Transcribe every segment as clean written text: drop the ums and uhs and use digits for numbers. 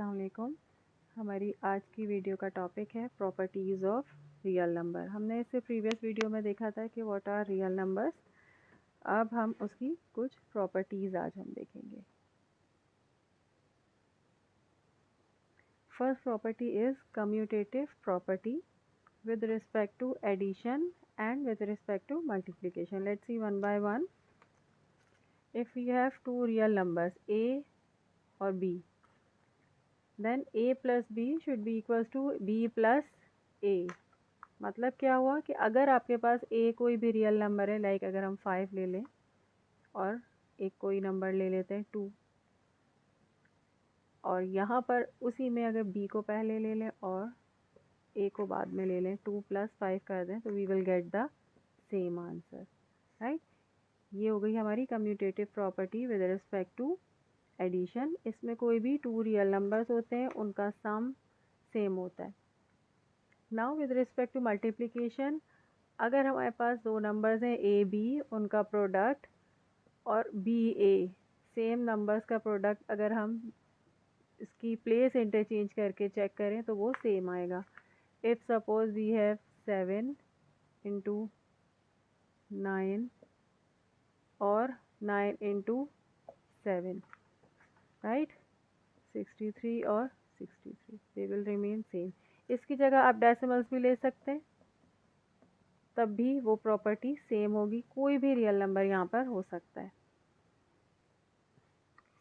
अस्सलाम वालेकुम। हमारी आज की वीडियो का टॉपिक है प्रॉपर्टीज़ ऑफ रियल नंबर। हमने इससे प्रीवियस वीडियो में देखा था कि व्हाट आर रियल नंबर्स। अब हम उसकी कुछ प्रॉपर्टीज़ आज हम देखेंगे। First property is commutative property with respect to addition and with respect to multiplication. Let's see one by one. If we have two real numbers a or b, then a plus b should be equals to b plus a. मतलब क्या हुआ कि अगर आपके पास a कोई भी real number है, like अगर हम 5 ले लें और एक कोई नंबर ले लेते हैं 2, और यहाँ पर उसी में अगर b को पहले ले लें और a को बाद में ले लें, 2 + 5 कर दें, तो we will get the same answer, right. ये हो गई हमारी commutative property with respect to addition. इसमें कोई भी 2 रियल नंबर्स होते हैं, उनका सम सेम होता है। Now with respect to multiplication, अगर हमारे पास दो नंबर्स हैं ए बी, उनका प्रोडक्ट और बी ए, सेम नंबर्स का प्रोडक्ट अगर हम इसकी प्लेस इंटरचेंज करके चेक करें तो वो सेम आएगा। इफ़ सपोज वी हैव 7 × 9 और 9 × 7, राइट, 63 और 63, दे विल रिमेन सेम। इसकी जगह आप डेसिमल्स भी ले सकते हैं, तब भी वो प्रॉपर्टी सेम होगी। कोई भी रियल नंबर यहाँ पर हो सकता है।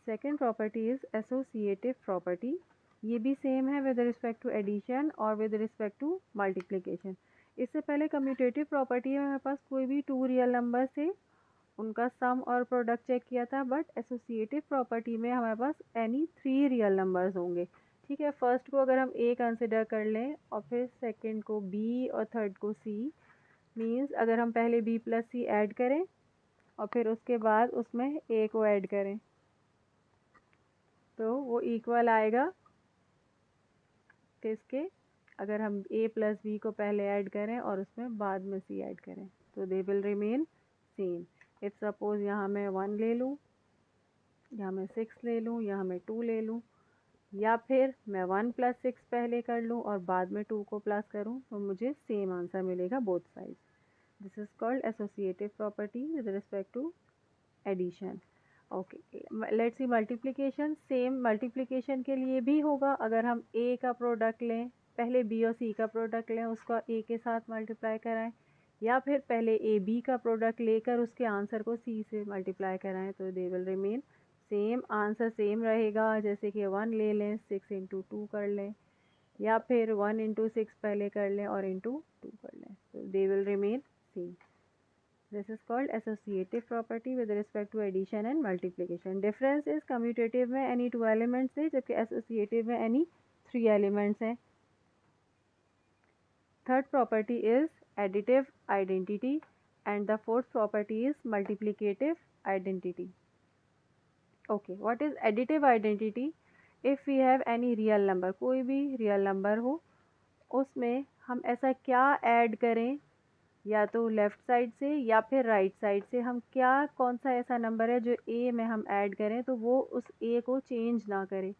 Second property is associative property. ये भी सेम है विद रिस्पेक्ट टू एडिशन और विद रिस्पेक्ट टू मल्टीप्लिकेशन। इससे पहले कम्यूटेटिव प्रॉपर्टी में हमारे पास कोई भी 2 रियल नंबर से उनका सम और प्रोडक्ट चेक किया था, बट एसोसिएटिव प्रॉपर्टी में हमारे पास एनी 3 रियल नंबर्स होंगे। ठीक है, फर्स्ट को अगर हम ए कंसिडर कर लें और फिर सेकंड को बी और थर्ड को सी, मींस अगर हम पहले बी प्लस सी ऐड करें और फिर उसके बाद उसमें ए को ऐड करें तो वो इक्वल आएगा किसके, अगर हम ए प्लस बी को पहले ऐड करें और उसमें बाद में सी ऐड करें, तो they will remain same. If suppose यहाँ मैं 1 ले लूँ, यहाँ मैं 6 ले लूँ, यहाँ मैं 2 ले लूँ, या फिर मैं 1 + 6 पहले कर लूँ और बाद में 2 को प्लस करूँ, तो मुझे सेम आंसर मिलेगा both side. This is called associative property with respect to addition. Okay, let's see multiplication. Same multiplication के लिए भी होगा। अगर हम ए का प्रोडक्ट लें, पहले बी और सी का प्रोडक्ट लें, उसका ए के साथ मल्टीप्लाई कराएं, या फिर पहले ए बी का प्रोडक्ट लेकर उसके आंसर को सी से मल्टीप्लाई कराएं, तो they will remain same, answer same रहेगा। जैसे कि 1 ले लें, 6 × 2 कर लें, या फिर 1 × 6 पहले कर लें और × 2 कर लें, तो they will remain same. This is called associative property with respect to addition and multiplication. Difference is commutative में any 2 elements है, जबकि associative में any 3 elements हैं। Third property is additive identity and the fourth property is multiplicative identity. Okay, what is additive identity? If we have any real number, कोई भी real number हो, उसमें हम ऐसा क्या ऐड करें, या तो लेफ़्ट साइड से या फिर राइट साइड से, हम क्या, कौन सा ऐसा नंबर है जो ए में हम ऐड करें तो वो उस ए को चेंज ना करे।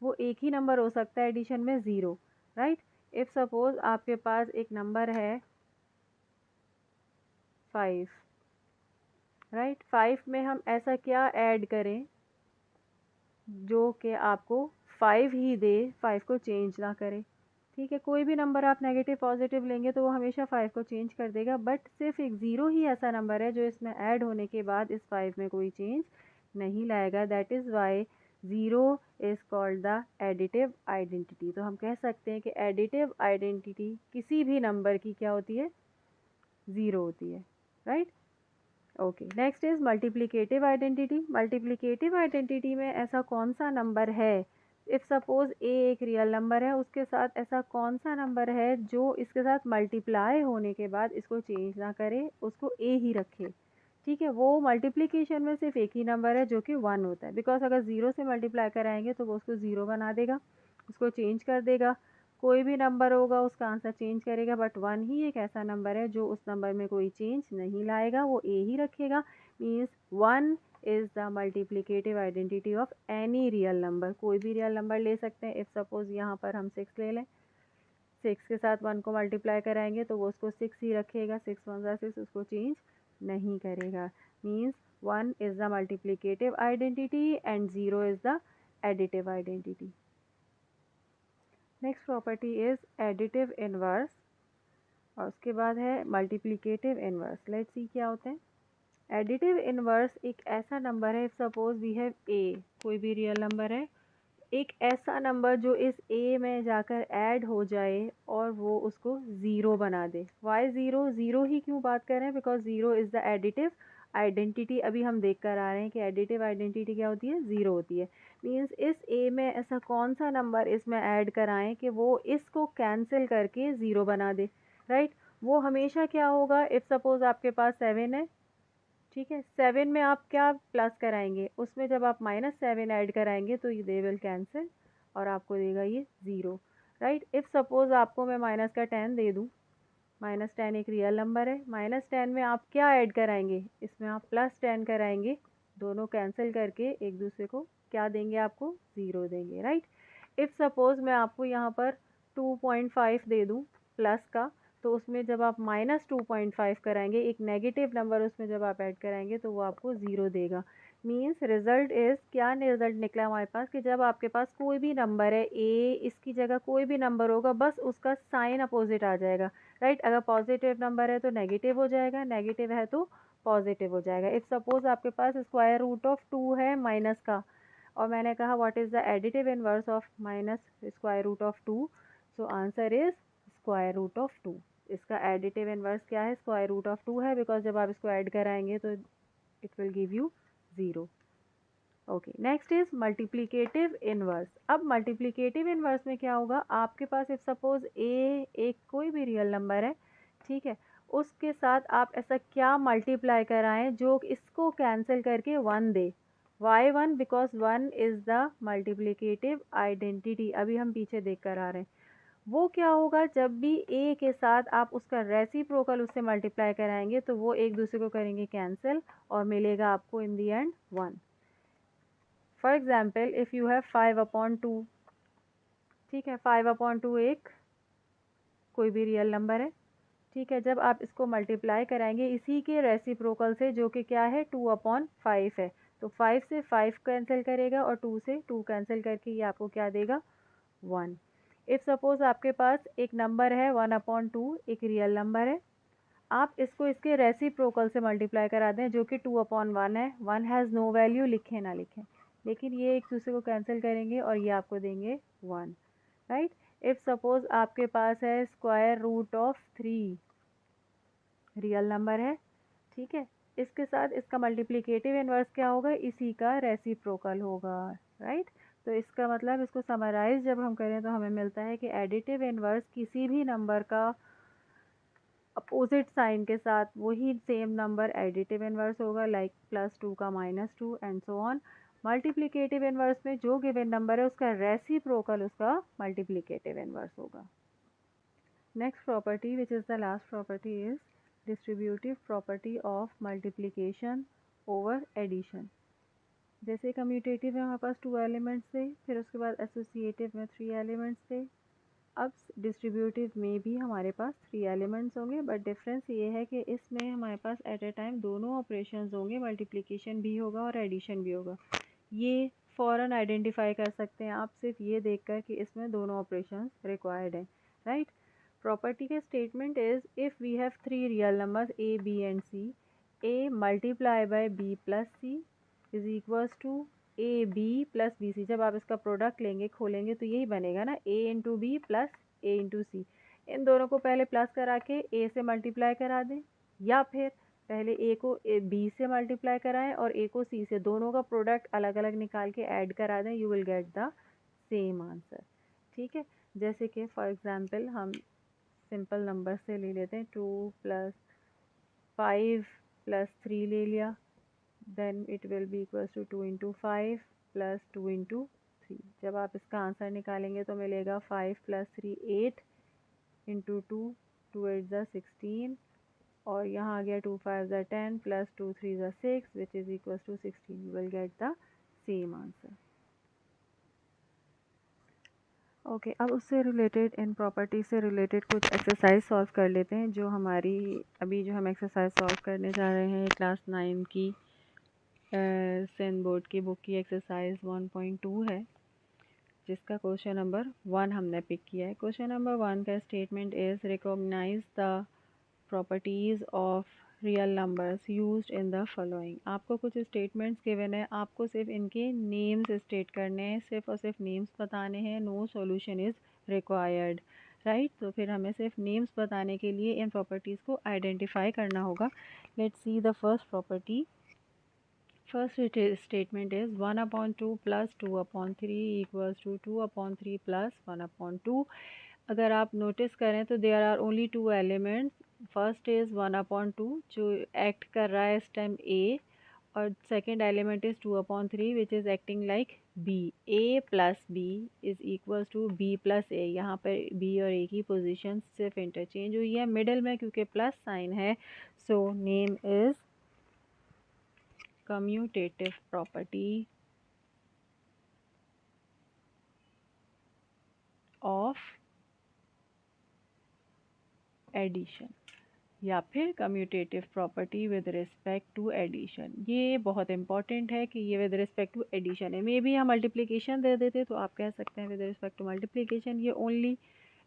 वो एक ही नंबर हो सकता है एडिशन में, 0, राइट। इफ़ सपोज़ आपके पास एक नंबर है 5, राइट, 5 में हम ऐसा क्या ऐड करें जो कि आपको 5 ही दे, 5 को चेंज ना करे। ठीक है, कोई भी नंबर आप नेगेटिव पॉजिटिव लेंगे तो वो हमेशा 5 को चेंज कर देगा, बट सिर्फ एक 0 ही ऐसा नंबर है जो इसमें ऐड होने के बाद इस 5 में कोई चेंज नहीं लाएगा। That is why 0 is called the additive identity. तो हम कह सकते हैं कि एडिटिव आइडेंटिटी किसी भी नंबर की क्या होती है, 0 होती है, right. Okay, next is multiplicative identity. Multiplicative identity में ऐसा कौन सा नंबर है, इफ़ सपोज़ ए एक रियल नंबर है, उसके साथ ऐसा कौन सा नंबर है जो इसके साथ मल्टीप्लाई होने के बाद इसको चेंज ना करे, उसको ए ही रखे। ठीक है, वो मल्टीप्लिकेशन में सिर्फ एक ही नंबर है जो कि 1 होता है, बिकॉज अगर 0 से मल्टीप्लाई कराएंगे तो वो उसको 0 बना देगा, उसको चेंज कर देगा। कोई भी नंबर होगा उसका आंसर चेंज करेगा, बट 1 ही एक ऐसा नंबर है जो उस नंबर में कोई चेंज नहीं लाएगा, वो ए ही रखेगा। Means 1 is the multiplicative identity of any real number. कोई भी रियल नंबर ले सकते हैं। इफ़ सपोज़ यहाँ पर हम 6 ले लें, 6 के साथ 1 को मल्टीप्लाई कराएंगे तो वो उसको 6 ही रखेगा, 6 1 ज़ा 6, उसको चेंज नहीं करेगा। Means 1 is the multiplicative identity and 0 is the additive identity. Next property is additive inverse, और उसके बाद है मल्टीप्लिकेटिव इनवर्स। लेट्स सी क्या होते हैं। एडिटिव इनवर्स एक ऐसा नंबर है, if suppose we have A, कोई भी रियल नंबर है, एक ऐसा नंबर जो इस ए में जाकर ऐड हो जाए और वो उसको ज़ीरो बना दे। Why zero? ज़ीरो ही क्यों बात कर रहे हैं? Because zero is the additive identity. अभी हम देख कर आ रहे हैं कि एडिटिव आइडेंटिटी क्या होती है? ज़ीरो होती है। मीन्स इस ए में ऐसा कौन सा नंबर इसमें ऐड कराएं कि वो इसको कैंसिल करके ज़ीरो बना दे, राइट? वो हमेशा क्या होगा? इफ़ सपोज़ आपके पास 7 है, ठीक है, 7 में आप क्या प्लस कराएंगे? उसमें जब आप -7 ऐड कराएंगे तो ये दे विल कैंसिल और आपको देगा ये ज़ीरो, राइट? इफ़ सपोज़ आपको मैं माइनस का 10 दे दूँ, -10 एक रियल नंबर है, -10 में आप क्या ऐड कराएंगे? इसमें आप +10 कराएंगे, दोनों कैंसिल करके एक दूसरे को क्या देंगे? आपको ज़ीरो देंगे, राइट? इफ़ सपोज़ मैं आपको यहाँ पर 2.5 दे दूँ प्लस का, तो उसमें जब आप -2.5 कराएंगे, एक नेगेटिव नंबर उसमें जब आप ऐड कराएंगे तो वो आपको ज़ीरो देगा। मीन्स रिज़ल्ट इज़, क्या रिज़ल्ट निकला हमारे पास कि जब आपके पास कोई भी नंबर है ए, इसकी जगह कोई भी नंबर होगा, बस उसका साइन अपोजिट आ जाएगा, राइट? अगर पॉजिटिव नंबर है तो नेगेटिव हो जाएगा, नेगेटिव है तो पॉजिटिव हो जाएगा। इफ़ सपोज़ आपके पास स्क्वायर रूट ऑफ 2 है माइनस का, और मैंने कहा what is the additive inverse of minus square root of 2, so answer is square root of 2। इसका एडिटिव इनवर्स क्या है? स्क्वायर रूट ऑफ 2 है, बिकॉज जब आप इसको ऐड कराएंगे तो it will give you zero. Okay, next is multiplicative inverse. अब मल्टीप्लिकेटिव इनवर्स में क्या होगा? आपके पास इफ सपोज ए एक कोई भी रियल नंबर है, ठीक है, उसके साथ आप ऐसा क्या मल्टीप्लाई कराएं जो इसको कैंसिल करके 1 दे। Why 1? Because 1 is the multiplicative identity. अभी हम पीछे देख कर आ रहे हैं। वो क्या होगा? जब भी ए के साथ आप उसका रेसिप्रोकल उससे मल्टीप्लाई कराएंगे तो वो एक दूसरे को करेंगे कैंसिल और मिलेगा आपको in the end 1। For example if you have 5/2, ठीक है, 5/2 एक कोई भी रियल नंबर है, ठीक है, जब आप इसको मल्टीप्लाई कराएंगे इसी के रेसिप्रोकल से जो कि क्या है? 2/5 है, तो 5 से 5 कैंसिल करेगा और 2 से 2 कैंसिल करके ये आपको क्या देगा? 1। इफ़ सपोज़ आपके पास एक नंबर है 1/2, एक रियल नंबर है, आप इसको इसके रेसिप्रोकल से मल्टीप्लाई करा दें जो कि 2/1 है। 1 हैज़ नो वैल्यू, लिखें ना लिखें, लेकिन ये एक दूसरे को कैंसिल करेंगे और ये आपको देंगे 1, राइट? इफ़ सपोज़ आपके पास है square root of 3, real number है, ठीक है, इसके साथ इसका मल्टीप्लिकेटिव इनवर्स क्या होगा? इसी का रेसिप्रोकल होगा, राइट? तो इसका मतलब, इसको समराइज जब हम करें तो हमें मिलता है कि एडिटिव इनवर्स किसी भी नंबर का अपोजिट साइन के साथ वही सेम नंबर एडिटिव इनवर्स होगा, लाइक +2 का -2 and so on. Multiplicative inverse में जो गिवन नंबर है उसका रेसिप्रोकल उसका मल्टीप्लिकेटिव इनवर्स होगा। Next property which is the last property is distributive property of multiplication over addition. जैसे कम्यूटेटिव में हमारे पास 2 एलिमेंट्स थे, फिर उसके बाद एसोसिएटिव में 3 एलिमेंट्स थे। अब डिस्ट्रीब्यूटिव में भी हमारे पास 3 एलिमेंट्स होंगे, बट डिफरेंस ये है कि इसमें हमारे पास एट ए टाइम दोनों ऑपरेशंस होंगे, मल्टीप्लिकेशन भी होगा और एडिशन भी होगा। ये फ़ौरन आइडेंटिफाई कर सकते हैं आप सिर्फ ये देखकर कि इसमें दोनों ऑपरेशंस रिक्वायर्ड हैं, राइट? प्रॉपर्टी के statement is if we have 3 real numbers A, B and C, A multiply by B plus C is equals to A B plus B C. जब आप इसका प्रोडक्ट लेंगे, खोलेंगे, तो यही बनेगा ना, ए इंटू बी प्लस ए इंटू सी। इन दोनों को पहले प्लस करा के ए से मल्टीप्लाई करा दें, या फिर पहले ए को बी से मल्टीप्लाई कराएं और ए को सी से, दोनों का प्रोडक्ट अलग अलग निकाल के ऐड करा दें, you will get the same answer, ठीक है? जैसे कि फॉर एग्जांपल हम सिंपल नंबर से ले लेते हैं, 2 + 5 + 3 ले लिया, then it will be equals to 2 × 5 + 2 × 3। जब आप इसका आंसर निकालेंगे तो मिलेगा 5 + 3 8 × 2 2 8 = 16 और यहाँ आ गया 2 5 ज़ा 10 प्लस 2 3 ज़ा 6 which is equal to 16. You will get the same answer. Okay अब उससे रिलेटेड इन प्रॉपर्टी से रिलेटेड कुछ एक्सरसाइज सॉल्व कर लेते हैं जो हमारी अभी जो हम एक्सरसाइज सॉल्व करने जा रहे हैं क्लास 9 की सेन बोर्ड की बुक की एक्सरसाइज 1.2 है जिसका क्वेश्चन नंबर 1 हमने पिक किया है। क्वेश्चन नंबर 1 का statement is recognise the properties of real numbers used in the following. आपको कुछ स्टेटमेंट्स गिवन है, आपको सिर्फ इनके नेम्स स्टेट करने हैं, सिर्फ और सिर्फ नेम्स बताने हैं, no solution is required right. तो फिर हमें सिर्फ नेम्स बताने के लिए इन प्रॉपर्टीज़ को आइडेंटिफाई करना होगा। Let's see the first property. First statement is 1/2 plus 2/3 equals to 2/3 plus 1/2। अगर आप नोटिस करें तो there are only two elements. First is 1/2 जो एक्ट कर रहा है इस टाइम ए, और second element is 2/3 which is acting like B. A plus B is equals to B plus A. यहाँ पर बी और ए की पोजीशन सिर्फ इंटरचेंज हुई है मिडल में क्योंकि प्लस साइन है। So name is commutative property of addition या फिर commutative property with respect to addition. ये बहुत इंपॉर्टेंट है कि ये विद रिस्पेक्ट टू एडिशन है। मे बी हम मल्टीप्लिकेशन दे देते तो आप कह सकते हैं विद रिस्पेक्ट टू मल्टीप्लिकेशन। ये ओनली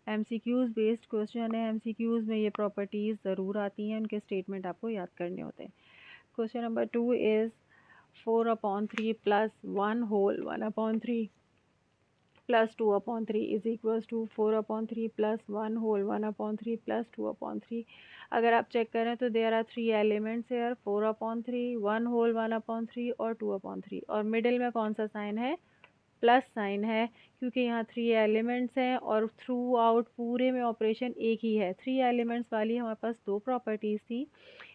एमसीक्यूज़ बेस्ड क्वेश्चन है, एमसीक्यूज़ में ये प्रॉपर्टीज़ ज़रूर आती हैं, उनके स्टेटमेंट आपको याद करने होते हैं। Question number 2 is 4/3 plus 1 whole 1/3 plus 2/3 is equals to 4/3 plus 1 whole 1/3 plus 2/3। अगर आप चेक करें तो there are 3 elements here, 4/3 1 whole 1/3 और 2/3, और मिडिल में कौन सा साइन है? प्लस साइन है क्योंकि यहाँ 3 एलिमेंट्स हैं और थ्रू आउट पूरे में ऑपरेशन एक ही है। 3 एलिमेंट्स वाली हमारे पास दो प्रॉपर्टीज़ थी,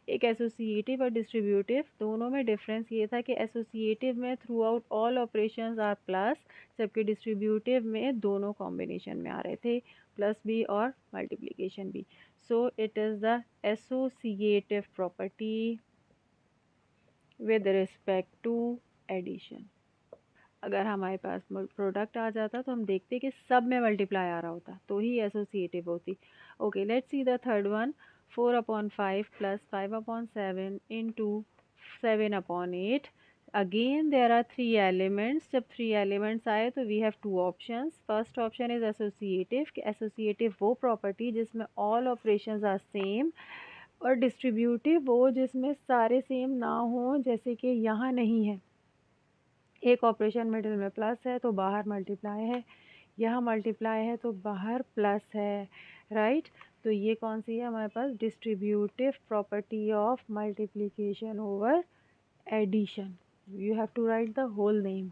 एक एसोसिएटिव और डिस्ट्रीब्यूटिव। दोनों में डिफरेंस ये था कि एसोसिएटिव में throughout all operations are plus, जबकि डिस्ट्रीब्यूटिव में दोनों कॉम्बिनेशन में आ रहे थे, प्लस भी और मल्टीप्लिकेशन भी। So it is the associative property with respect to addition. अगर हमारे पास प्रोडक्ट आ जाता तो हम देखते कि सब में मल्टीप्लाई आ रहा होता तो ही एसोसिएटिव होती। Okay let's see the third one. 4/5 plus 5/7 into 7/8। Again there are 3 elements. जब 3 एलिमेंट्स आए तो we have 2 options. First option is associative. Associative वो प्रॉपर्टी जिसमें ऑल ऑपरेशंस आर सेम, और डिस्ट्रीब्यूटिव वो जिसमें सारे सेम ना हो, जैसे कि यहाँ नहीं है। एक ऑपरेशन मिडिल में प्लस है तो बाहर मल्टीप्लाई है, यहाँ मल्टीप्लाई है तो बाहर प्लस है राइट। तो ये कौन सी है हमारे पास? Distributive property of multiplication over addition. You have to write the whole name,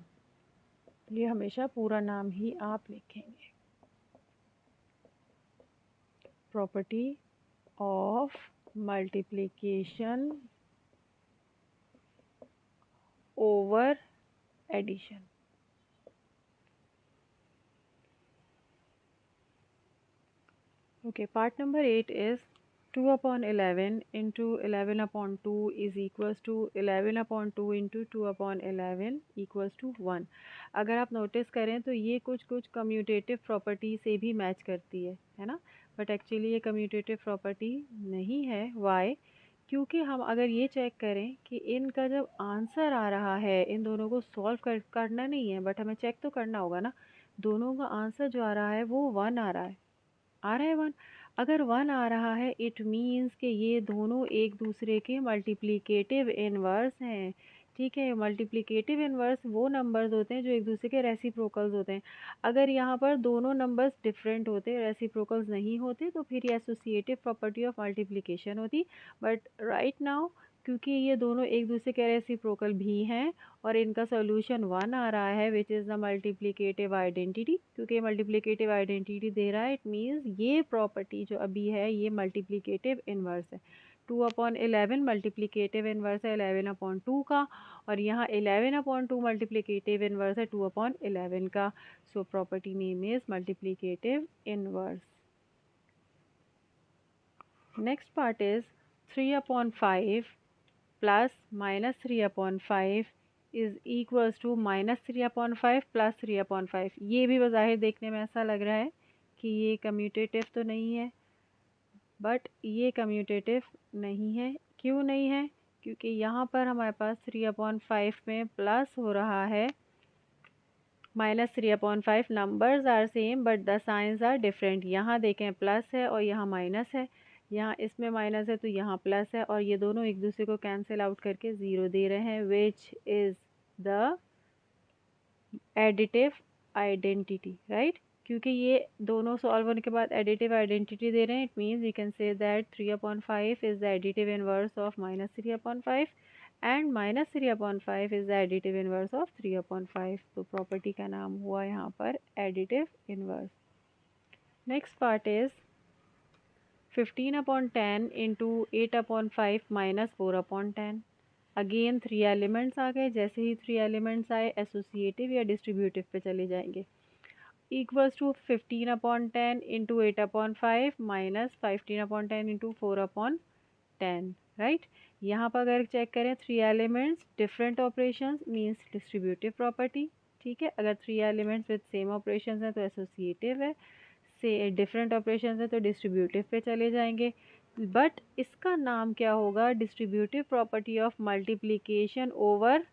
ये हमेशा पूरा नाम ही आप लिखेंगे। Property of multiplication over addition. Okay, part number 8 is 2/11 into 11/2 is equals to 11/2 into 2/11 equals to 1। अगर आप नोटिस करें तो ये कुछ कम्यूटेटिव प्रॉपर्टी से भी मैच करती है ना, बट एक्चुअली ये कम्यूटेटिव प्रॉपर्टी नहीं है। वाई? क्योंकि हम अगर ये चेक करें कि इनका जब आंसर आ रहा है, इन दोनों को सॉल्व करना नहीं है बट हमें चेक तो करना होगा ना, दोनों का आंसर जो आ रहा है वो 1 आ रहा है, 1। अगर 1 आ रहा है इट मीन्स कि ये दोनों एक दूसरे के मल्टीप्लिकेटिव इनवर्स हैं। ठीक है, मल्टीप्लिकेटिव इनवर्स वो नंबर्स होते हैं जो एक दूसरे के रेसिप्रोकल्स होते हैं। अगर यहाँ पर दोनों नंबर्स डिफरेंट होते, रेसिप्रोकल्स नहीं होते, तो फिर ये एसोसिएटिव प्रॉपर्टी ऑफ मल्टीप्लिकेशन होती। बट राइट नाउ क्योंकि ये दोनों एक दूसरे के रेसिप्रोकल भी हैं और इनका सॉल्यूशन 1 आ रहा है विच इज़ द मल्टीप्लिकेटिव आइडेंटिटी, क्योंकि मल्टीप्लिकेटिव आइडेंटिटी दे रहा है, इट मीन्स ये प्रॉपर्टी जो अभी है ये मल्टीप्लिकेटिव इन्वर्स है। 2/11 मल्टीप्लिकेटिव इन्वर्स है 11/2 का, और यहाँ 11/2 मल्टीप्लिकेटिव इन्वर्स है 2/11 का। So property name is multiplicative inverse. Next part is 3/5 plus -3/5 is equals to -3/5 plus 3/5। ये भी बज़ाहिर देखने में ऐसा लग रहा है कि ये कम्यूटेटिव तो नहीं है, बट ये कम्यूटेटिव नहीं है। क्यों नहीं है? क्योंकि यहाँ पर हमारे पास 3/5 में प्लस हो रहा है -3/5। Numbers are same but the signs are different. यहाँ देखें प्लस है और यहाँ माइनस है, यहाँ इसमें माइनस है तो यहाँ प्लस है, और ये दोनों एक दूसरे को कैंसिल आउट करके ज़ीरो दे रहे हैं, विच is the additive identity, right. क्योंकि ये दोनों सॉल्व होने के बाद एडिटिव आइडेंटिटी दे रहे हैं, it means we can say that 3/5 is the additive inverse of -3/5 and -3/5 is the additive inverse of 3/5। तो प्रॉपर्टी का नाम हुआ यहाँ पर additive inverse. Next part is 15/10 into 8/5 minus 4/10। Again 3 elements आ गए। जैसे ही 3 एलिमेंट्स आए एसोसिएटिव या डिस्ट्रीब्यूटिव पे चले जाएंगे। Equals to 15/10 into 8/5 minus 15/10 into 4/10, right. यहाँ पर अगर चेक करें 3 elements different operations means distributive property, ठीक है। अगर 3 एलिमेंट्स विद सेम ऑपरेशंस हैं तो एसोसिएटिव है, से डिफरेंट ऑपरेशंस है तो डिस्ट्रीब्यूटिव पे चले जाएंगे। बट इसका नाम क्या होगा? Distributive property of multiplication over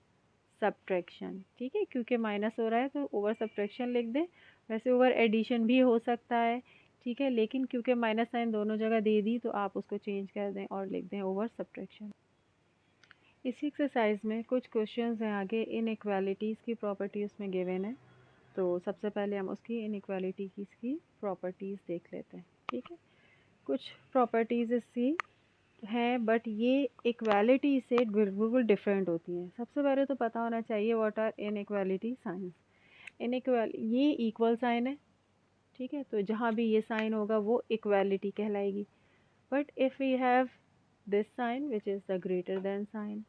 subtraction, ठीक है। क्योंकि माइनस हो रहा है तो ओवर सब्ट्रैक्शन लिख दें। वैसे ओवर एडिशन भी हो सकता है, ठीक है, लेकिन क्योंकि माइनस साइन दोनों जगह दे दी तो आप उसको चेंज कर दें और लिख दें ओवर सब्ट्रैक्शन। इसी एक्सरसाइज में कुछ क्वेश्चंस हैं आगे, इनइक्वालिटीज़ की प्रॉपर्टी उसमें गिवन है। तो सबसे पहले हम उसकी इनइक्वालिटी की इसकी प्रॉपर्टीज़ देख लेते हैं, ठीक है। कुछ प्रॉपर्टीज़ इसकी हैं बट ये इक्वालिटी से बिल्कुल डिफरेंट होती हैं। सबसे पहले तो पता होना चाहिए व्हाट आर इनइक्वालिटी साइंस। ये इक्वल साइन है, ठीक है, तो जहाँ भी ये साइन होगा वो इक्वालिटी कहलाएगी। But if we have this sign which is the greater than sign,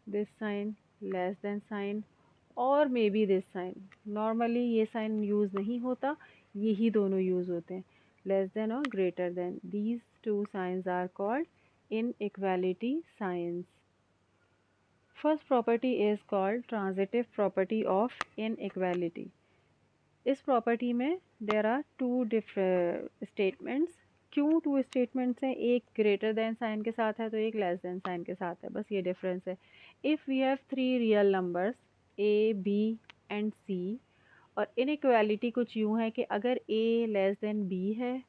this sign less than sign, और maybe this sign, normally ये साइन यूज़ नहीं होता, यही दोनों यूज़ होते हैं, लेस देन और greater than. These two signs are called inequality signs. First property is called transitive property of inequality. इस प्रॉपर्टी में there are two different statements. क्यों टू स्टेटमेंट्स हैं? एक ग्रेटर देन साइन के साथ है तो एक लेस देन साइन के साथ है, बस ये डिफरेंस है। If we have 3 real numbers A B and c, और इनइक्वालिटी कुछ यूँ है कि अगर ए लेस देन बी है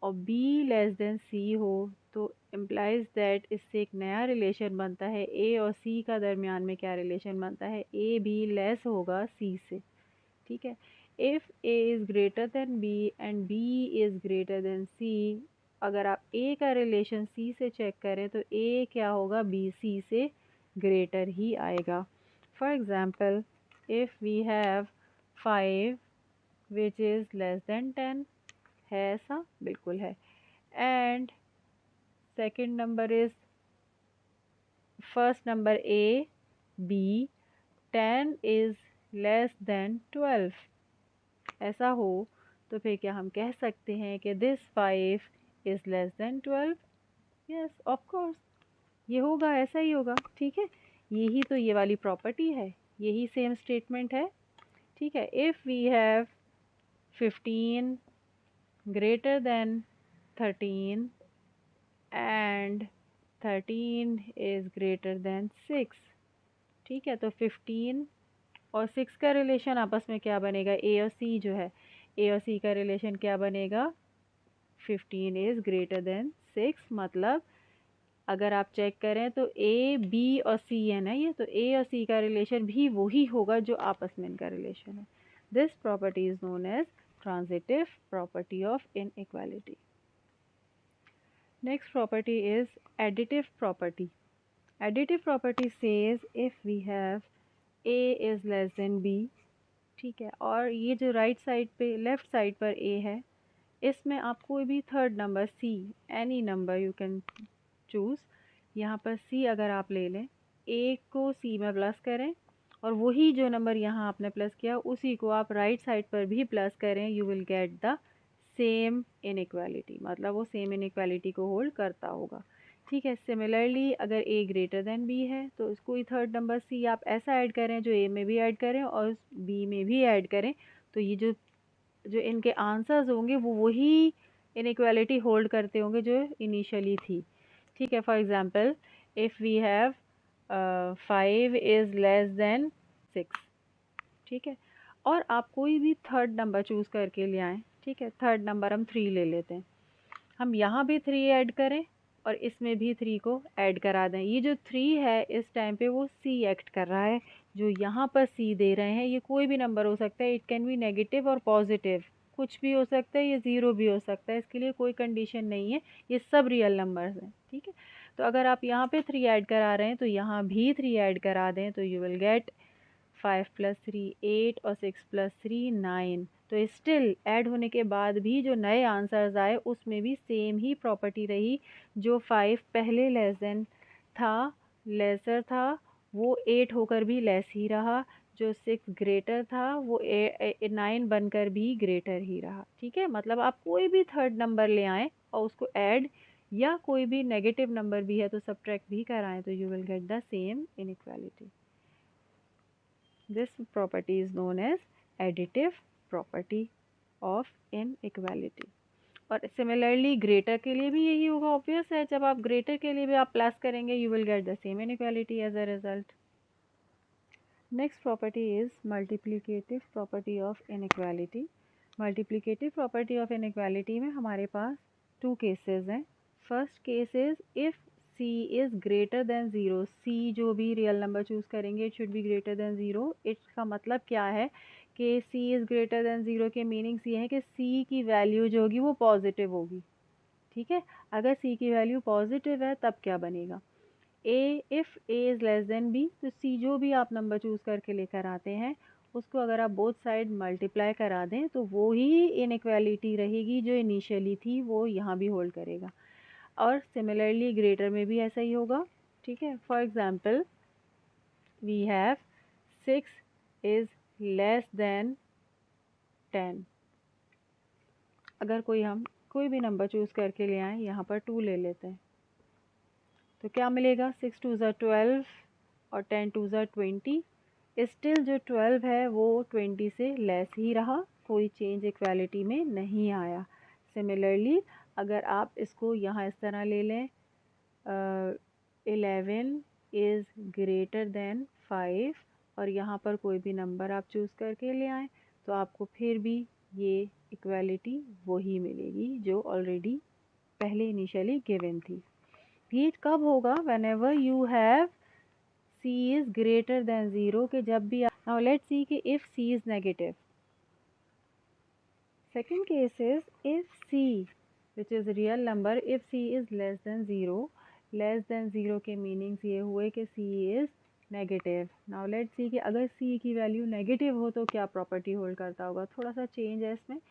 और बी लेस देन सी हो तो इम्प्लाइज दैट इससे एक नया रिलेशन बनता है। ए और सी का दरमियान में क्या रिलेशन बनता है? ए बी लेस होगा सी से, ठीक है। If A is greater than b and b is greater than c, अगर आप ए का रिलेशन सी से चेक करें तो ए क्या होगा? बी सी से ग्रेटर ही आएगा। For example if we have 5 which is less than 10, है ऐसा? बिल्कुल है। And second number is first number A B 10 is less than 12, ऐसा हो तो फिर क्या हम कह सकते हैं कि this 5 is less than 12? Yes of course, ये होगा, ऐसा ही होगा, ठीक है। यही तो ये वाली प्रॉपर्टी है, यही सेम स्टेटमेंट है, ठीक है। If we have 15 greater than 13 and 13 is greater than 6, ठीक है। तो 15 और 6 का रिलेशन आपस में क्या बनेगा? ए और सी जो है, ए और सी का रिलेशन क्या बनेगा? 15 इज़ ग्रेटर देन 6, मतलब अगर आप चेक करें तो ए बी और सी है ना ये, तो ए और सी का रिलेशन भी वही होगा जो आपस में इनका रिलेशन है। This property is known as transitive property of inequality. Next property is additive property. Additive property says if we have a is less than b, ठीक है, और ये जो राइट साइड पे लेफ़्ट साइड पर a है, इसमें आप कोई भी third number c, any number you can choose, यहाँ पर c अगर आप ले लें, a को c में प्लस करें और वही जो नंबर यहाँ आपने प्लस किया उसी को आप राइट साइड पर भी प्लस करें, you will get the same inequality, मतलब वो सेम इनइक्वालिटी को होल्ड करता होगा। ठीक है। सिमिलरली अगर a ग्रेटर देन b है तो कोई थर्ड नंबर c आप ऐसा ऐड करें जो a में भी ऐड करें और b में भी ऐड करें, तो ये जो जो इनके आंसर्स होंगे वो वही इनइक्वालिटी होल्ड करते होंगे जो इनिशियली थी। ठीक है। For example if we have 5 is less than 6, ठीक है, और आप कोई भी थर्ड नंबर चूज़ करके ले आएँ। ठीक है, थर्ड नंबर हम 3 ले लेते हैं। हम यहाँ भी 3 ऐड करें और इसमें भी 3 को ऐड करा दें। ये जो 3 है इस टाइम पे वो c एक्ट कर रहा है। जो यहाँ पर c दे रहे हैं ये कोई भी नंबर हो सकता है। इट कैन बी नेगेटिव और पॉजिटिव, कुछ भी हो सकता है, ये ज़ीरो भी हो सकता है, इसके लिए कोई कंडीशन नहीं है। ये सब रियल नंबर्स हैं। ठीक है, तो अगर आप यहाँ पे 3 ऐड करा रहे हैं तो यहाँ भी 3 ऐड करा दें तो यू विल गेट 5 + 3 8 और 6 + 3 9। तो स्टिल ऐड होने के बाद भी जो नए आंसर्स आए उसमें भी सेम ही प्रॉपर्टी रही। जो 5 पहले लेस देन था, लेसर था, वो 8 होकर भी लेस ही रहा। जो 6 ग्रेटर था वो 9 बनकर भी ग्रेटर ही रहा। ठीक है, मतलब आप कोई भी थर्ड नंबर ले आएँ और उसको ऐड या कोई भी नेगेटिव नंबर भी है तो सब्ट्रैक्ट भी कराएं तो you will get the same inequality. This property is known as additive property of inequality। और सिमिलरली ग्रेटर के लिए भी यही होगा। ऑब्वियस है, जब आप ग्रेटर के लिए भी आप प्लस करेंगे you will get the same inequality as a result. Next property is multiplicative property of inequality. Multiplicative property of inequality में हमारे पास 2 केसेस हैं। First case is if c is greater than 0। c जो भी real number choose करेंगे it should be greater than 0। इसका मतलब क्या है कि c इज़ ग्रेटर देन 0 के मीनिंग्स ये हैं कि c की वैल्यू जो होगी वो पॉजिटिव होगी। ठीक है, अगर c की वैल्यू पॉजिटिव है तब क्या बनेगा, if a is less then b, तो c जो भी आप नंबर चूज़ करके लेकर आते हैं उसको अगर आप बोथ साइड मल्टीप्लाई करा दें तो वो ही इनइक्वालिटी रहेगी जो इनिशियली थी वो यहाँ भी होल्ड करेगा। और सिमिलरली ग्रेटर में भी ऐसा ही होगा। ठीक है, for example we have 6 is less than 10। अगर हम कोई भी नंबर चूज़ करके ले आएँ, यहाँ पर 2 ले लेते हैं तो क्या मिलेगा, 6 2 ज़ा 12 और 10 2 ज़ा 20। स्टिल जो 12 है वो 20 से लेस ही रहा, कोई चेंज इक्वालिटी में नहीं आया। सिमिलरली अगर आप इसको यहाँ इस तरह ले लें, 11 इज़ ग्रेटर देन 5 और यहाँ पर कोई भी नंबर आप चूज़ करके ले आएँ तो आपको फिर भी ये इक्वालिटी वही मिलेगी जो ऑलरेडी पहले इनिशियली गिवन थी। ये कब होगा, when ever you have c is greater than 0 के जब भी। नाउ लेट्स सी कि if c is negative. Second case is if c which is real number, if c is less then 0। Less than 0 के meanings ये हुए कि c is negative. Now let's see कि अगर c की value negative हो तो क्या प्रॉपर्टी होल्ड करता होगा। थोड़ा सा चेंज है इसमें।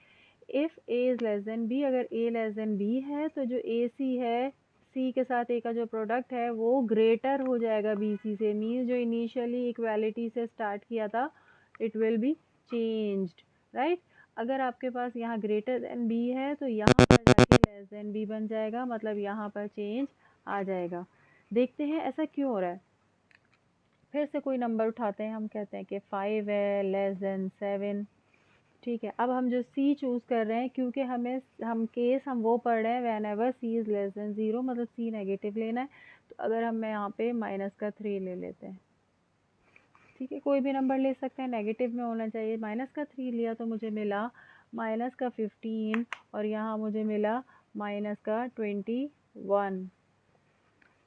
If a is less then b, अगर a लेस देन b है तो जो ac है c के साथ a का जो प्रोडक्ट है वो ग्रेटर हो जाएगा bc से। मीन्स जो इनिशियली इक्वालिटी से स्टार्ट किया था it will be changed, right. अगर आपके पास यहाँ ग्रेटर देन b है तो यहाँ पर जाके लेस देन b बन जाएगा, मतलब यहाँ पर चेंज आ जाएगा। देखते हैं ऐसा क्यों हो रहा है। फिर से कोई नंबर उठाते हैं, हम कहते हैं कि 5 है लेस देन 7। ठीक है, अब हम जो c चूज़ कर रहे हैं क्योंकि हम वो पढ़ रहे हैं van ever c is less then 0, मतलब c नेगेटिव लेना है। तो अगर हम यहाँ पे -3 ले लेते हैं, ठीक है, कोई भी नंबर ले सकते हैं, नेगेटिव में होना चाहिए। -3 लिया तो मुझे मिला -15 और यहाँ मुझे मिला -21।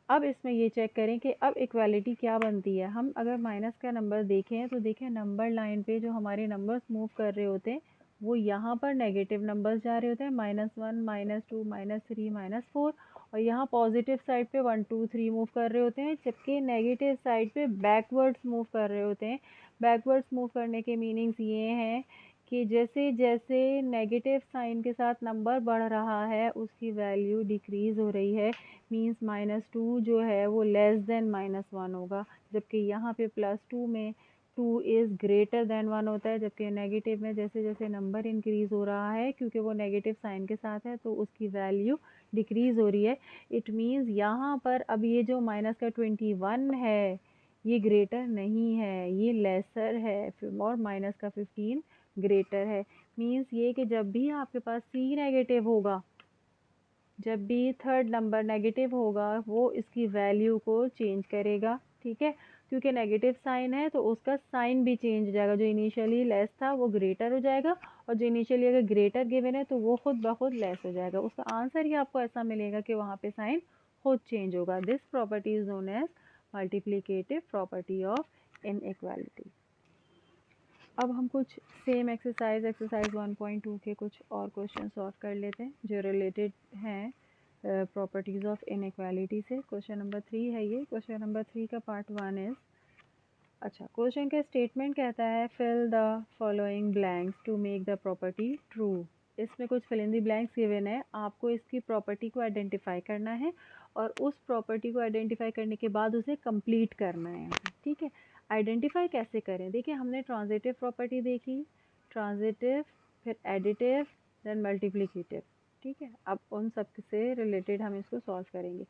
अब इसमें ये चेक करें कि अब इक्वालिटी क्या बनती है। हम अगर माइनस का नंबर देखें तो देखें नंबर लाइन पे जो हमारे नंबर्स मूव कर रहे होते हैं वो यहाँ पर नेगेटिव नंबर्स जा रहे होते हैं, -1 -2 -3 -4, और यहाँ पॉजिटिव साइड पे 1 2 3 मूव कर रहे होते हैं, जबकि नेगेटिव साइड पे बैकवर्ड्स मूव कर रहे होते हैं। बैकवर्ड्स मूव करने के मीनिंग्स ये हैं कि जैसे जैसे नेगेटिव साइन के साथ नंबर बढ़ रहा है उसकी वैल्यू डिक्रीज़ हो रही है। मीन्स -2 जो है वो लेस देन -1 होगा, जबकि यहाँ पे +2 में 2 इज़ ग्रेटर देन 1 होता है, जबकि नेगेटिव में जैसे जैसे नंबर इंक्रीज़ हो रहा है क्योंकि वो नेगेटिव साइन के साथ है तो उसकी वैल्यू डिक्रीज़ हो रही है, इट मीन्स यहाँ पर अब ये जो माइनस का 21 है ये ग्रेटर नहीं है, ये लेसर है, और माइनस का 15 ग्रेटर है। मीन्स ये कि जब भी आपके पास सी नेगेटिव होगा, जब भी थर्ड नंबर नेगेटिव होगा वो इसकी वैल्यू को चेंज करेगा, ठीक है, क्योंकि नेगेटिव साइन है तो उसका साइन भी चेंज हो जाएगा। जो इनिशियली लेस था वो ग्रेटर हो जाएगा, और जो इनिशियली अगर ग्रेटर गिवन है तो वो खुद ब खुद लेस हो जाएगा। उसका आंसर ही आपको ऐसा मिलेगा कि वहाँ पे साइन खुद चेंज होगा। This property is known as multiplicative property of inequality. अब हम कुछ सेम एक्सरसाइज 1.2 के कुछ और क्वेश्चन सॉल्व कर लेते हैं जो रिलेटेड हैं प्रॉपर्टीज़ ऑफ इनइक्वालिटी से। क्वेश्चन नंबर 3 है ये। क्वेश्चन नंबर 3 का पार्ट 1 इज़, अच्छा, क्वेश्चन का स्टेटमेंट कहता है fill the following blanks to make the property true. इसमें कुछ fill in the blanks given है, आपको इसकी प्रॉपर्टी को आइडेंटिफाई करना है और उस प्रॉपर्टी को आइडेंटिफाई करने के बाद उसे कंप्लीट करना है, ठीक है। आइडेंटिफाई कैसे करें, देखिए हमने ट्रांजिटिव प्रॉपर्टी देखी, ट्रांजिटिव, फिर एडिटिव, देन मल्टीप्लिकेटिव, ठीक है। अब उन सब से रिलेटेड हम इसको सॉल्व करेंगे।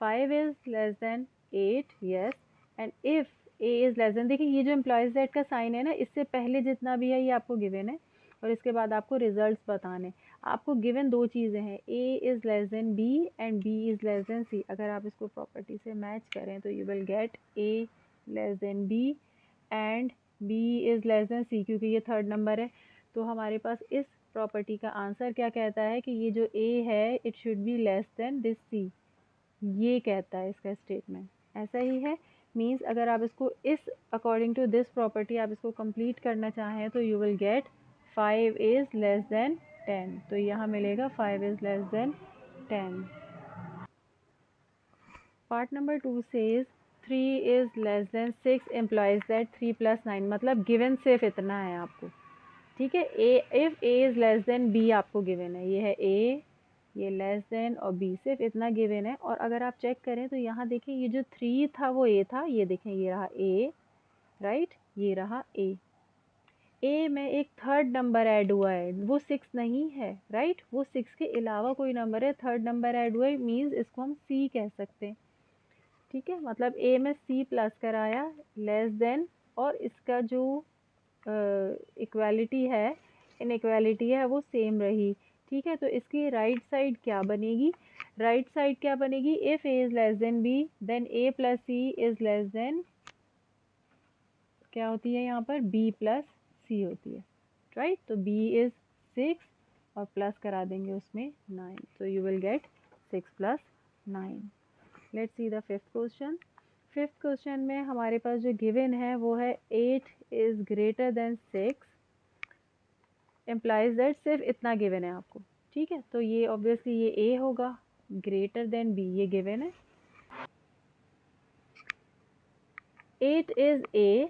5 is less then 8, yes, and if A is less then, देखिए ये जो एम्प्लॉयज़ दैट का साइन है ना, इससे पहले जितना भी है ये आपको गिवन है और इसके बाद आपको रिजल्ट्स बताने। आपको गिवन दो चीज़ें हैं, a is less than b and b is less than c. अगर आप इसको प्रॉपर्टी से मैच करें तो you will get a less than b and b is less than c, क्योंकि ये थर्ड नंबर है। तो हमारे पास इस प्रॉपर्टी का आंसर क्या कहता है कि ये जो ए है it should be less than this c, ये कहता है इसका स्टेटमेंट, ऐसा ही है। मीन्स अगर आप इसको इस अकॉर्डिंग टू दिस प्रॉपर्टी आप इसको कंप्लीट करना चाहें तो you will gate 5 is less than 10, तो यहाँ मिलेगा 5 is less than 10। Part number 2 says 3 is less than 6 employees that 3 + 9, मतलब गिवन सिर्फ इतना है आपको, ठीक है। A if A is less than b आपको गिवन है, ये है ए, ये लेस देन और बी, सिर्फ इतना गिवन है। और अगर आप चेक करें तो यहाँ देखें ये जो 3 था वो ए था, ये देखें ये रहा ए, राइट, ये रहा ए। ए में एक थर्ड नंबर ऐड हुआ है, वो 6 नहीं है, राइट, वो 6 के अलावा कोई नंबर है, थर्ड नंबर ऐड हुआ है, मीन्स इसको हम सी कह सकते हैं, ठीक है। मतलब ए में सी प्लस कराया, लेस देन, और इसका जो इक्वालिटी है, इनइक्वालिटी है, वो सेम रही, ठीक है। तो इसकी राइट साइड क्या बनेगी, राइट साइड क्या बनेगी, if A is less than B then A plus C is less than, क्या होती है यहाँ पर, बी प्लस सी होती है, राइट। तो बी इज़ 6 और प्लस करा देंगे उसमें 9, तो you will get 6 + 9। Let's see the fifth question. Fifth question में हमारे पास जो गिवन है वो है 8 is greater than 6, implies that, सिर्फ इतना गिवन है आपको, ठीक है। तो ये ऑब्वियसली ये ए होगा, ग्रेटर देन बी, ये गिवन है। 8 इज़ ए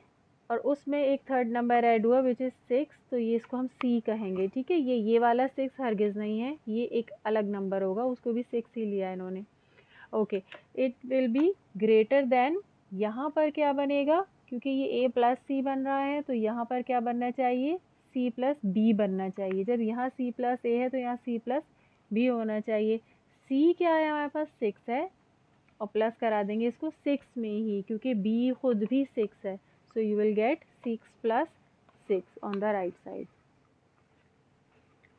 और उसमें एक थर्ड नंबर ऐड हुआ विच इज़ 6, तो ये इसको हम सी कहेंगे, ठीक है। ये वाला 6 हरगिज़ नहीं है, ये एक अलग नंबर होगा, उसको भी 6 ही लिया इन्होंने, okay. It will B greater then, यहाँ पर क्या बनेगा, क्योंकि ये ए प्लस सी बन रहा है तो यहाँ पर क्या बनना चाहिए, सी प्लस बी बनना चाहिए। जब यहाँ सी प्लस ए है तो यहाँ सी प्लस बी होना चाहिए। सी क्या है हमारे पास, 6 है, और प्लस करा देंगे इसको 6 में ही, क्योंकि बी खुद भी 6 है, so you will get 6 + 6 on the right side.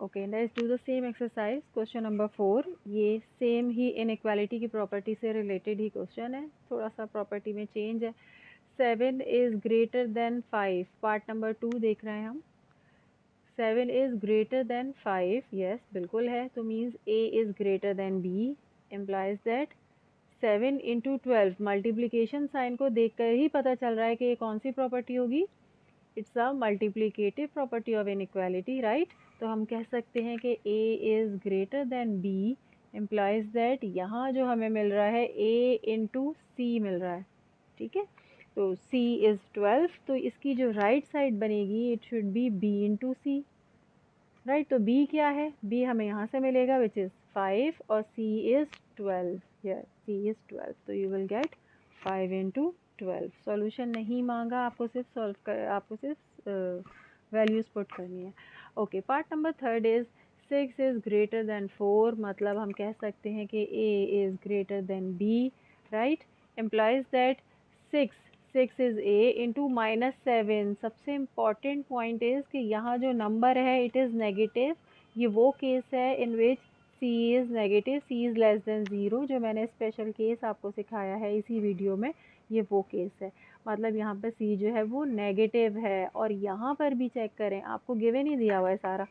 Okay, let's do the same exercise question number 4। ये सेम ही इनइक्वालिटी की प्रॉपर्टी से रिलेटेड ही क्वेश्चन है, थोड़ा सा प्रॉपर्टी में चेंज है। 7 is greater then 5, part number 2 देख रहे हैं हम। 7 इज़ ग्रेटर देन 5, यस बिल्कुल है, तो means A is greater than B, implies that 7 × 12, multiplication sign को देखकर ही पता चल रहा है कि ये कौन सी प्रॉपर्टी होगी, it's a multiplicative property of inequality, right. तो हम कह सकते हैं कि A is greater than B, implies that यहाँ जो हमें मिल रहा है ए × सी मिल रहा है, ठीक है। तो c इज़ 12, तो इसकी जो राइट साइड बनेगी it should B b × c, right. तो b क्या है, b हमें यहाँ से मिलेगा विच इज़ 5 और c is 12, here c is 12, तो यू विल गेट 5 × 12। सॉल्यूशन नहीं मांगा, आपको सिर्फ वैल्यूज़ पुट करनी है। Okay, part number 3 is 6 is greater than 4, मतलब हम कह सकते हैं कि A is greater than B, right. Implies that 6 is A into -7। सबसे इम्पॉर्टेंट पॉइंट इज़ कि यहाँ जो नंबर है इट इज़ नेगेटिव। ये वो केस है इन विच C is negative, C is less than 0, जो मैंने स्पेशल केस आपको सिखाया है इसी वीडियो में, ये वो केस है। मतलब यहाँ पे C जो है वो नेगेटिव है। और यहाँ पर भी चेक करें, आपको गिवन ही दिया हुआ है सारा,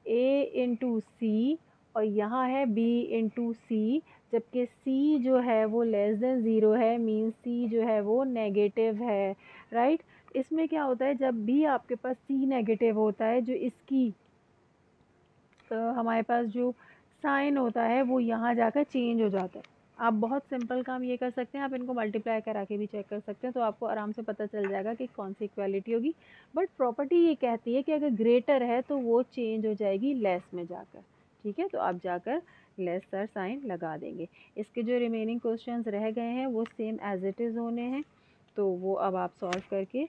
A इंटू सी और यहाँ है B इंटू सी, जबकि C जो है वो लेस देन 0 है, मीन्स C जो है वो नेगेटिव है, राइट। इसमें क्या होता है, जब भी आपके पास C नेगेटिव होता है, जो इसकी हमारे पास जो साइन होता है वो यहाँ जाकर चेंज हो जाता है। आप बहुत सिंपल काम ये कर सकते हैं, आप इनको मल्टीप्लाई करा के भी चेक कर सकते हैं, तो आपको आराम से पता चल जाएगा कि कौन सी इक्वालिटी होगी। बट प्रॉपर्टी ये कहती है कि अगर ग्रेटर है तो वो चेंज हो जाएगी लेस में जाकर, ठीक है। तो आप जाकर लेस सर साइन लगा देंगे। इसके जो रिमेनिंग क्वेश्चंस रह गए हैं वो सेम एज इट इज़ होने हैं, तो वो अब आप सॉल्व करके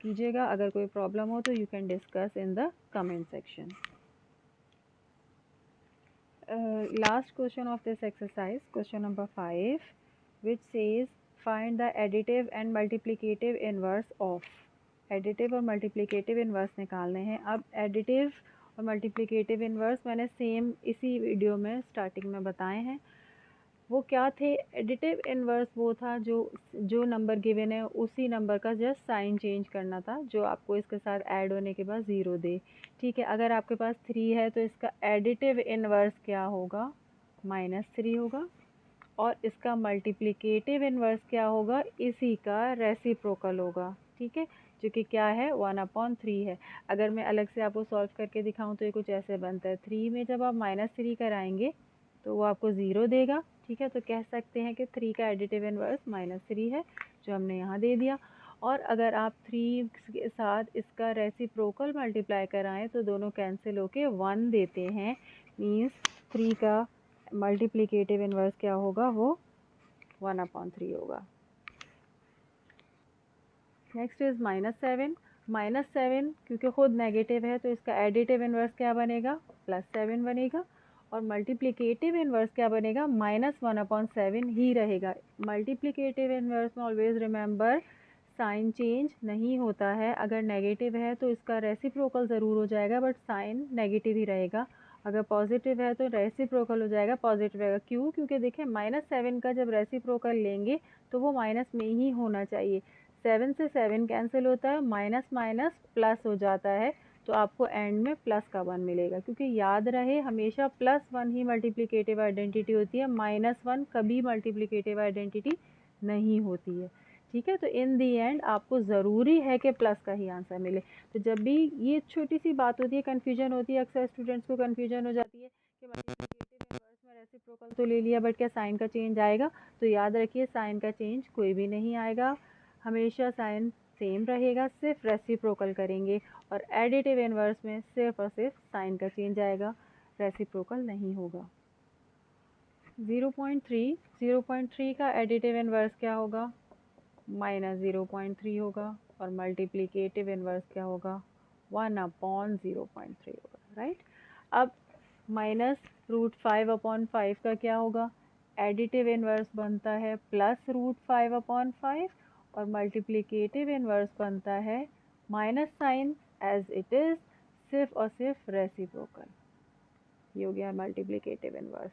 कीजिएगा। अगर कोई प्रॉब्लम हो तो you can discuss in the comment section. Last question of this exercise, question number 5, which says find the additive and multiplicative inverse of। additive और multiplicative inverse निकालने हैं। अब additive और multiplicative inverse मैंने सेम इसी video में starting में बताए हैं। वो क्या थे, एडिटिव इन्वर्स वो था जो नंबर गिवन है उसी नंबर का जस्ट साइन चेंज करना था, जो आपको इसके साथ ऐड होने के बाद 0 दे, ठीक है। अगर आपके पास 3 है तो इसका एडिटिव इन्वर्स क्या होगा, -3 होगा। और इसका मल्टीप्लिकेटिव इन्वर्स क्या होगा, इसी का रेसिप्रोकल होगा, ठीक है, जो कि क्या है 1/3 है। अगर मैं अलग से आपको सॉल्व करके दिखाऊं तो ये कुछ ऐसे बनता है, 3 में जब आप -3 कराएंगे तो वो आपको 0 देगा, ठीक है। तो कह सकते हैं कि 3 का एडिटिव इन्वर्स -3 है, जो हमने यहाँ दे दिया। और अगर आप 3 के साथ इसका रेसिप्रोकल मल्टीप्लाई कराएं तो दोनों कैंसिल होके 1 देते हैं, मीन्स 3 का मल्टीप्लिकेटिव इन्वर्स क्या होगा, वो 1/3 होगा। Next is -7। -7 क्योंकि ख़ुद नेगेटिव है तो इसका एडिटिव इन्वर्स क्या बनेगा, +7 बनेगा। और मल्टीप्लिकेटिव इन्वर्स क्या बनेगा, -1/7 ही रहेगा। मल्टीप्लिकेटिव इन्वर्स में ऑलवेज़ रिमेंबर साइन चेंज नहीं होता है। अगर नेगेटिव है तो इसका रेसिप्रोकल ज़रूर हो जाएगा, बट साइन नेगेटिव ही रहेगा। अगर पॉजिटिव है तो रेसिप्रोकल हो जाएगा, पॉजिटिव रहेगा। क्यों, क्योंकि देखिए -7 का जब रेसिप्रोकल लेंगे तो वो माइनस में ही होना चाहिए। 7 से 7 कैंसिल होता है, माइनस माइनस प्लस हो जाता है, तो आपको एंड में प्लस का 1 मिलेगा। क्योंकि याद रहे हमेशा +1 ही मल्टीप्लिकेटिव आइडेंटिटी होती है, -1 कभी मल्टीप्लिकेटिव आइडेंटिटी नहीं होती है, ठीक है। तो इन दी एंड आपको ज़रूरी है कि प्लस का ही आंसर मिले। तो जब भी ये छोटी सी बात होती है, कन्फ्यूजन होती है, अक्सर स्टूडेंट्स को कन्फ्यूजन हो जाती है कि मल्टीप्लिकेटिव इन्वर्स में रेसिप्रोकल तो ले लिया बट क्या साइन का चेंज आएगा। तो याद रखिए साइन का चेंज कोई भी नहीं आएगा, हमेशा साइन सेम रहेगा, सिर्फ रेसिप्रोकल करेंगे। और एडिटिव इन्वर्स में सिर्फ और सिर्फ साइन का चेंज आएगा, रेसिप्रोकल नहीं होगा। 0.3 का एडिटिव इन्वर्स क्या होगा, -0.3 होगा। और मल्टीप्लिकेटिव इन्वर्स क्या होगा, 1/0.3 होगा, राइट। अब -√5/5 का क्या होगा, एडिटिव इन्वर्स बनता है +√5/5 और मल्टीप्लिकेटिव इन्वर्स बनता है minus sign as it is, सिर्फ और सिर्फ रेसिप्रोकल। ये हो गया मल्टीप्लिकेटिव इन्वर्स।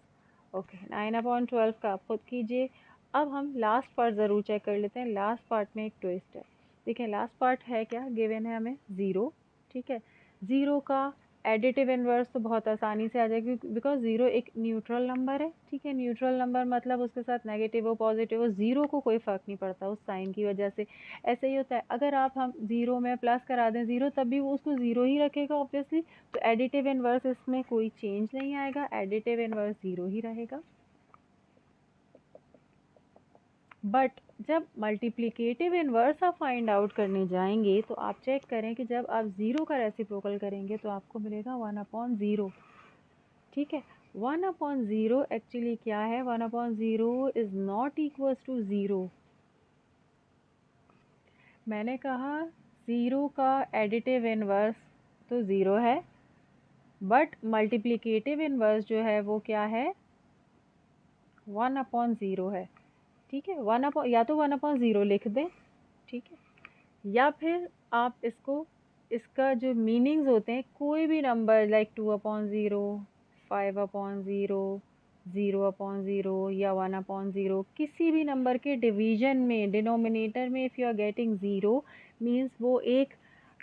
ओके, 9/12 का आप खुद कीजिए। अब हम लास्ट पार्ट ज़रूर चेक कर लेते हैं। लास्ट पार्ट में एक ट्विस्ट है। देखिए लास्ट पार्ट है क्या, गिवन है हमें 0, ठीक है। 0 का एडिटिव इन्वर्स तो बहुत आसानी से आ जाएगी, बिकॉज 0 एक न्यूट्रल नंबर है, ठीक है। न्यूट्रल नंबर मतलब उसके साथ नेगेटिव हो पॉजिटिव हो 0 को कोई फ़र्क नहीं पड़ता उस साइन की वजह से। ऐसे ही होता है, अगर हम 0 में प्लस करा दें 0, तब भी वो उसको 0 ही रखेगा ऑब्वियसली। तो एडिटिव इन्वर्स इसमें कोई चेंज नहीं आएगा, एडिटिव इन्वर्स 0 ही रहेगा। बट जब मल्टीप्लिकेटिव इन्वर्स आप फाइंड आउट करने जाएंगे तो आप चेक करें कि जब आप 0 का रेसिप्रोकल करेंगे तो आपको मिलेगा 1/0, ठीक है। 1/0 एक्चुअली क्या है, 1/0 इज़ नॉट इक्वल्स टू 0। मैंने कहा 0 का एडिटिव इन्वर्स तो 0 है, बट मल्टीप्लिकेटिव इन्वर्स जो है वो क्या है, 1/0 है। ठीक है, या तो 1/0 लिख दें, ठीक है, या फिर आप इसका जो मीनिंग्स होते हैं, कोई भी नंबर लाइक 2/0, 5/0, 0/0 या 1/0, किसी भी नंबर के डिवीजन में डिनोमिनेटर में if you are getting zero means वो एक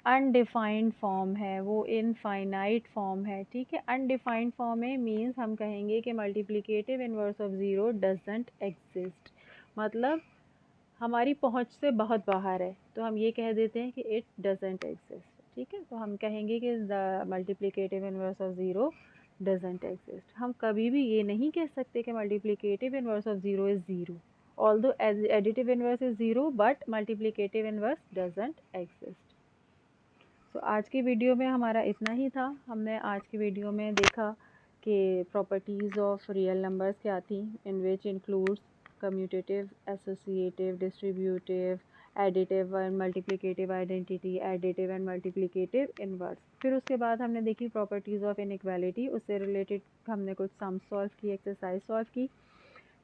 अनडिफाइंड फॉर्म है, वो इनफाइनाइट फॉर्म है। ठीक है, अनडिफाइंड फॉर्म है मीन्स हम कहेंगे कि multiplicative inverse of zero doesn't exist, मतलब हमारी पहुंच से बहुत बाहर है, तो हम ये कह देते हैं कि इट डजंट एग्जिस्ट। ठीक है, तो हम कहेंगे कि the multiplicative inverse of zero doesn't exist. हम कभी भी ये नहीं कह सकते कि multiplicative inverse of zero is zero, although additive inverse is zero but multiplicative inverse doesn't exist. तो आज की वीडियो में हमारा इतना ही था। हमने आज की वीडियो में देखा कि प्रॉपर्टीज़ ऑफ रियल नंबर्स क्या थी, in which includes commutative, associative, distributive, additive and multiplicative identity, additive and multiplicative inverse. फिर उसके बाद हमने देखी प्रॉपर्टीज़ ऑफ इनइक्वालिटी, उससे रिलेटेड हमने कुछ सम सॉल्व की, एक्सरसाइज सॉल्व की।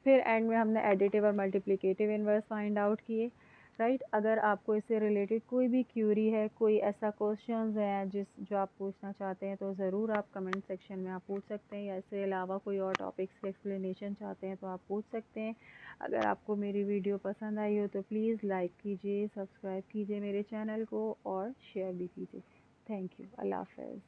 फिर एंड में हमने एडिटिव और मल्टीप्लिकेटिव इनवर्स फाइंड आउट किए। राइट, अगर आपको इससे रिलेटेड कोई भी क्यूरी है, कोई ऐसा क्वेश्चन है जो आप पूछना चाहते हैं, तो ज़रूर आप कमेंट सेक्शन में आप पूछ सकते हैं, या इसके अलावा कोई और टॉपिक्स की एक्सप्लेनेशन चाहते हैं तो आप पूछ सकते हैं। अगर आपको मेरी वीडियो पसंद आई हो तो प्लीज़ लाइक कीजिए, सब्सक्राइब कीजिए मेरे चैनल को और शेयर भी कीजिए। Thank you. अल्लाह हाफ़िज़।